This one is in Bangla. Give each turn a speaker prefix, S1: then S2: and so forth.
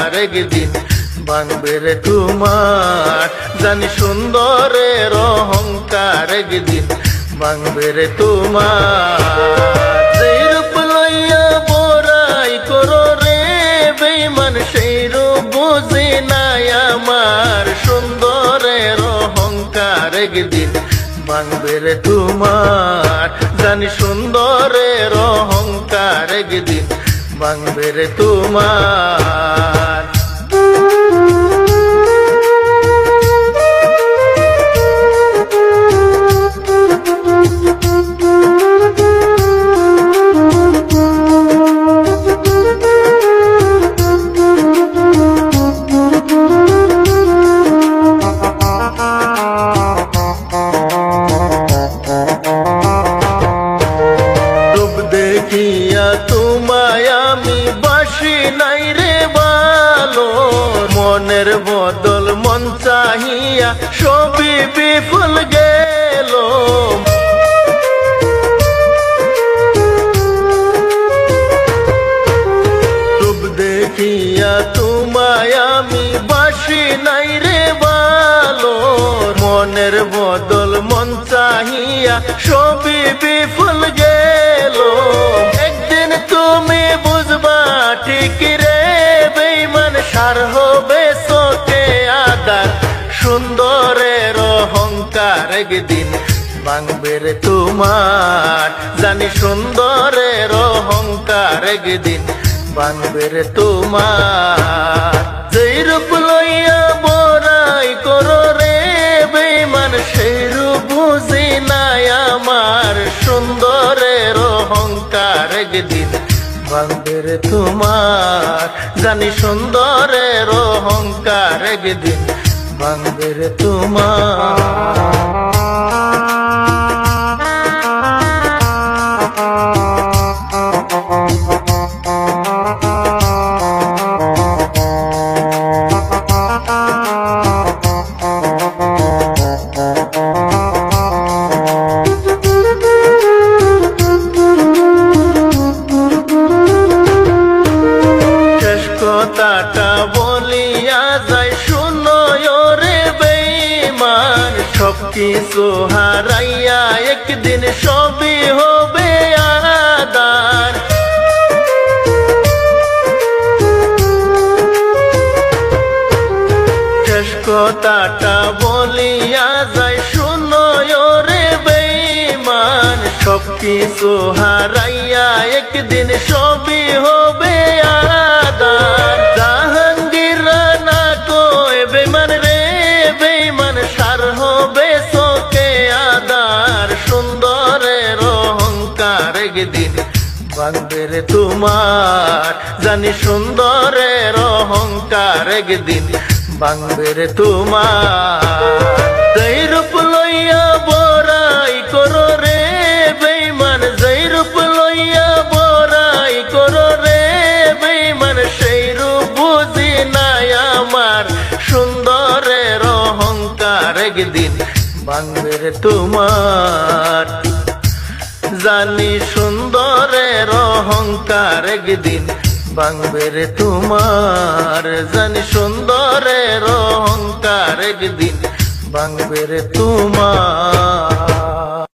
S1: অহংকার একদিন ভাঙবে রে তোমার। জানি সুন্দরের অহংকার একদিন ভাঙবে রে তোমার। যেই রূপ লইয়া বড়াই করো রে বেঈমান সেই রূপ বুঝি নাই আমার। সুন্দরের অহংকার একদিন ভাঙবে রে তোমার। জানি সুন্দরের অহংকার একদিন ভাঙবে রে তোমার। দেখিয়া তোমায় আমি বাসি নাই রে ভালো, মনের বদল মন চাহিয়া সবই বিফল গেল। রূপ দেখিয়া তোমায় আমি বাসি নাই রে ভালো, মনের বদল মন চাহিয়া সবই বিফল গেল। একদিন তুমি বুঝবা ঠিক রে বেঈমান সার হবে চোখে আদার। সুন্দরের অহংকার একদিন ভাঙবে রে তোমার। জানি সুন্দরের অহংকার একদিন ভাঙবে রে তোমার। যেই রূপ লইয়া বড়াই করো রে বেঈমান সেই রূপ বুঝি নাই আমার। সুন্দরের অহংকার একদিন ভাঙবে রে তোমার। জানি সুন্দরের অহংকার একদিন ভাঙবে রে তোমার। কথাটা বলিয়া যায় শুনো রে বেঈমান, সবকিছু হারাইয়া একদিন সবই হবে আদার। শেষ কথাটা বলিয়া যায় শুনো রে বেঈমান, সবকিছু হারাইয়া একদিন সবই হবে আদার। জাহাঙ্গীর রানা কয় বেঈমান রে বেঈমান সার হবে চোখে আদার। সুন্দরের অহংকার একদিন ভাঙবে রে তোমার। জানি সুন্দরের অহংকার একদিন ভাঙবে রে তোমার। যেই রূপ লইয়া বড়াই করো রে বেঈমান, যেই রূপ লইয়া বড়াই করো রে বেঈমান সেই রূপ বুঝি নাই আমার। সুন্দরের অহংকার একদিন ভাঙবে রে তোমার। জানি সুন্দরের অহংকার একদিন ভাঙবে রে তোমার। জানি সুন্দরের অহংকার একদিন ভাঙবে রে তোমার।